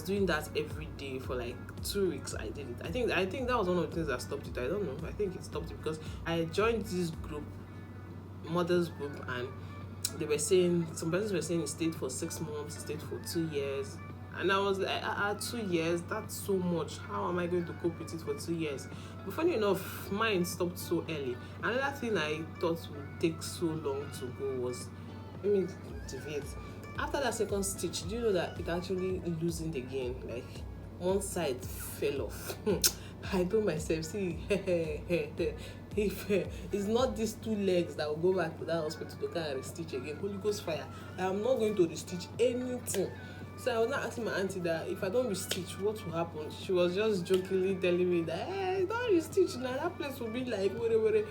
was doing that every day for like 2 weeks. I did it. I think that was one of the things that stopped it. I don't know. I think it stopped it because I joined this group, mothers group, and they were saying, some persons were saying it stayed for 6 months, it stayed for 2 years. And I was like, 2 years, that's so much. How am I going to cope with it for 2 years? But funny enough, mine stopped so early. Another thing I thought would take so long to go was, let me deviate. After that second stitch, do you know that it actually loosened again? Like, one side fell off. I told myself, see, if it's not these 2 legs that will go back to that hospital to kind of restitch again, Holy Ghost fire, I am not going to restitch anything. So I was not asking my auntie that if I don't restitch, what will happen? She was just jokingly telling me that, hey, don't restitch now, that place will be like whatever.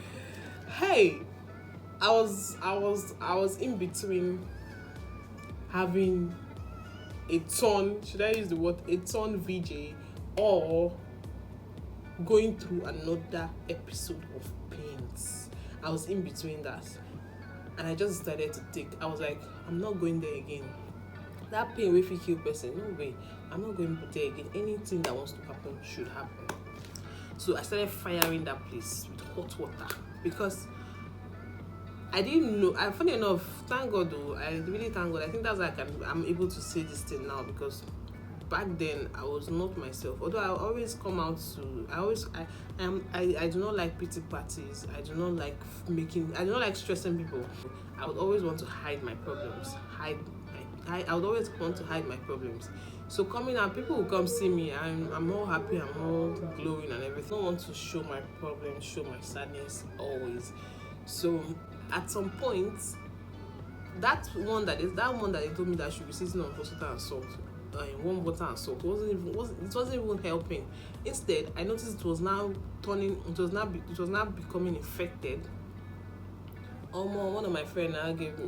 Hey, I was in between having a ton, should I use the word, a ton VJ, or going through another episode of pains. I was in between that, and I just decided to take. I was like, I'm not going there again. That pain will kill person. No way. I'm not going there again. Anything that wants to happen should happen. So I started firing that place with hot water because I didn't know. Funny enough, thank God though. I really thank God. I think that's why I'm able to say this thing now, because back then I was not myself. Although I always come out to, I do not like pity parties. I do not like stressing people. I would always want to hide my problems. I would always want to hide my problems. So coming out, people will come see me. I'm all happy. I'm all glowing and everything. I don't want to show my problems, show my sadness always. So at some point, that one that they told me that I should be sitting on water and salt, warm water and salt, it wasn't even helping. Instead, I noticed it was now becoming infected. One of my friends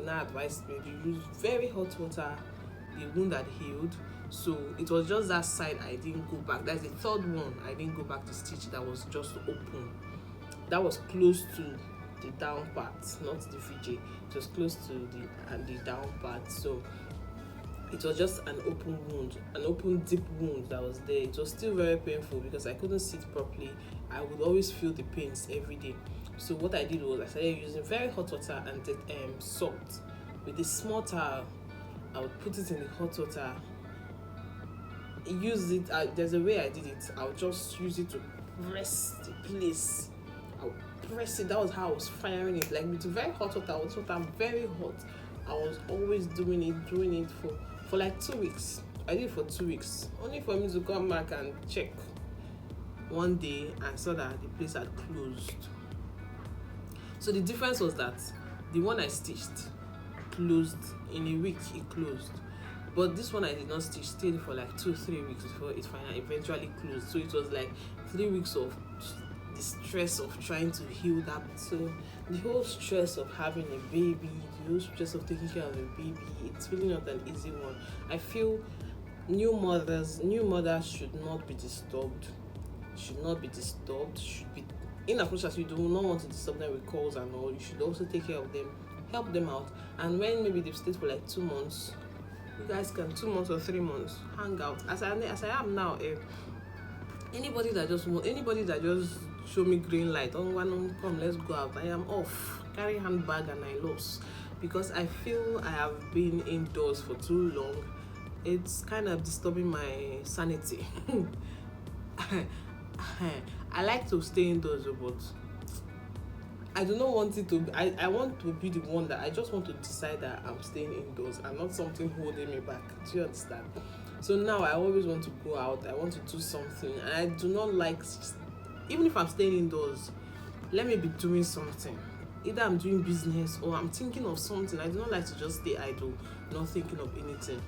now advised me to use very hot water. The wound had healed, so it was just that side I didn't go back. That's the third one I didn't go back to stitch. That was just open. That was close to the down part, not the VJ. It was close to the down part. So it was just an open wound, an open deep wound that was there. It was still very painful because I couldn't sit properly. I would always feel the pains every day. So what I did was I started using very hot water and salt. With a small towel, I would put it in the hot water. Use it. There's a way I did it. I would just use it to press the place. I would press it. That was how I was firing it. Like with very hot water, very hot. I was always doing it for like 2 weeks. I did it for 2 weeks. Only for me to come back and check one day and saw that the place had closed. So the difference was that the one I stitched closed in a week. It closed, but this one I did not stitch stayed for like 2-3 weeks before it finally eventually closed. So it was like 3 weeks of the stress of trying to heal that. So the whole stress of having a baby, the whole stress of taking care of a baby, it's really not an easy one. I feel new mothers should not be disturbed. Should be, in as much as you do not want to disturb them with calls and all, you should also take care of them, help them out. And when maybe they've stayed for like 2 months, you guys can 2 months or 3 months hang out. As I am now, anybody that just show me green light, come, let's go out, I am off. Carry handbag and I lost, because I feel I have been indoors for too long. It's kind of disturbing my sanity. I like to stay indoors, but I do not want it to be, I want to be the one that I just want to decide that I'm staying indoors and not something holding me back. Do you understand? So now I always want to go out. I want to do something. And I do not like, even if I'm staying indoors, let me be doing something. Either I'm doing business or I'm thinking of something. I do not like to just stay idle, not thinking of anything.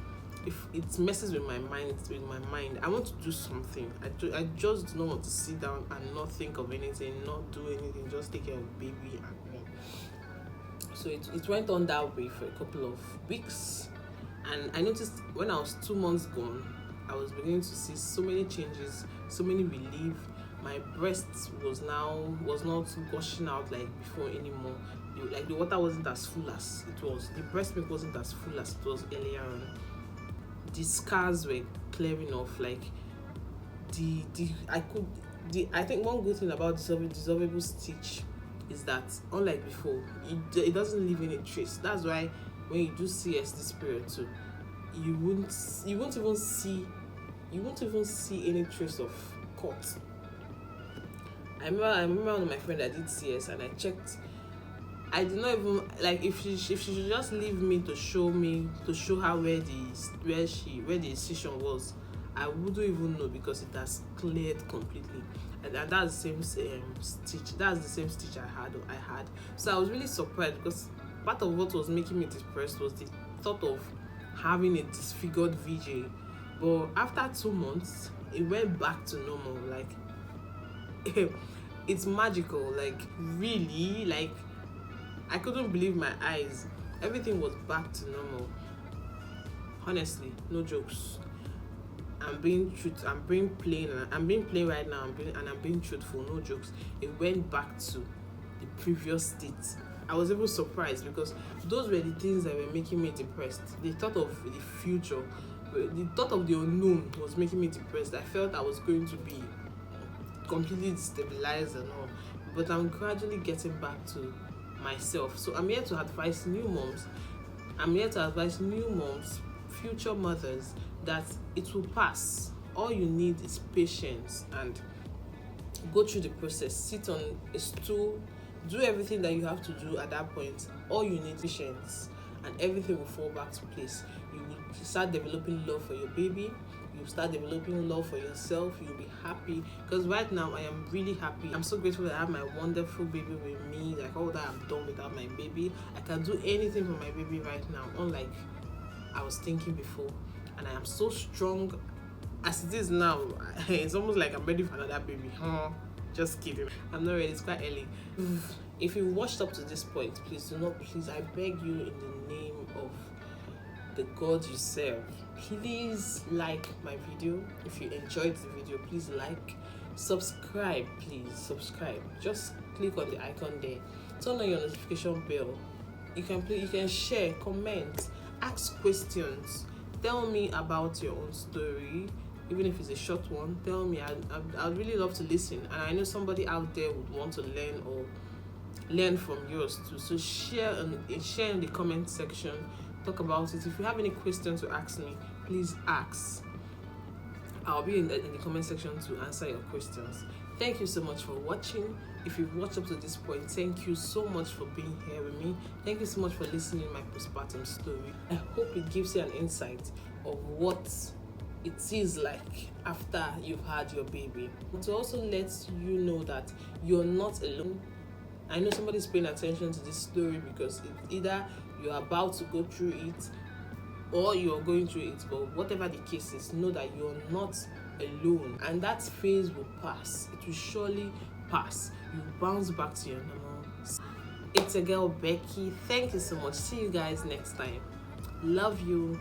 If it messes with my mind, I want to do something. I just do not want to sit down and not think of anything, not do anything, just take care of the baby and all. So it went on that way for a couple of weeks, and I noticed when I was 2 months gone, I was beginning to see so many changes, so many relief. My breast was not gushing out like before anymore. Like the water wasn't as full as it was. The breast milk wasn't as full as it was earlier on. the scars were clearing off. Like I think one good thing about dissolvable stitch is that unlike before, it doesn't leave any trace. That's why when you do CS this period too, you won't even see any trace of cut. I remember one of my friends that did CS, and I checked. I did not even like if she should just leave me to show her where the incision was. I wouldn't even know because it has cleared completely, and that's the same stitch. That's the same stitch I had. So I was really surprised because part of what was making me depressed was the thought of having a disfigured VJ. But after 2 months, it went back to normal. Like it's magical. Like really, like I couldn't believe my eyes. Everything was back to normal. Honestly, no jokes. I'm being plain right now. I'm being truthful. No jokes. It went back to the previous state. I was even surprised because those were the things that were making me depressed. The thought of the future, the thought of the unknown was making me depressed. I felt I was going to be completely destabilized and all. But I'm gradually getting back to myself. So I'm here to advise new moms. Future mothers, that it will pass. All you need is patience and go through the process. Sit on a stool, do everything that you have to do at that point. All you need is patience, and everything will fall back to place. You will start developing love for your baby. You start developing love for yourself. You'll be happy, because right now I am really happy. I'm so grateful that I have my wonderful baby with me. Like all that I've done without my baby, I can do anything for my baby right now, unlike I was thinking before. And I am so strong as it is now. It's almost like I'm ready for another baby. Just kidding. I'm not ready. It's quite early. If you watched up to this point, please, I beg you in the name of the God you serve, please like my video. If you enjoyed the video, please like, subscribe. Just click on the icon there, turn on your notification bell. You can share, comment, ask questions, tell me about your own story. Even if it's a short one, tell me. I'd really love to listen, and I know somebody out there would want to learn from yours too. So share in the comment section, talk about it. If you have any questions to ask me, please ask. I'll be in the comment section to answer your questions. Thank you so much for watching. If you've watched up to this point, thank you so much for being here with me. Thank you so much for listening to my postpartum story. I hope it gives you an insight of what it is like after you've had your baby. To also let you know that you're not alone. I know somebody's paying attention to this story because it's either you're about to go through it or you're going through it, but whatever the case is, know that you're not alone, and that phase will pass. It will surely pass. You bounce back to your normal. It's a girl, Becky. Thank you so much. See you guys next time. Love you.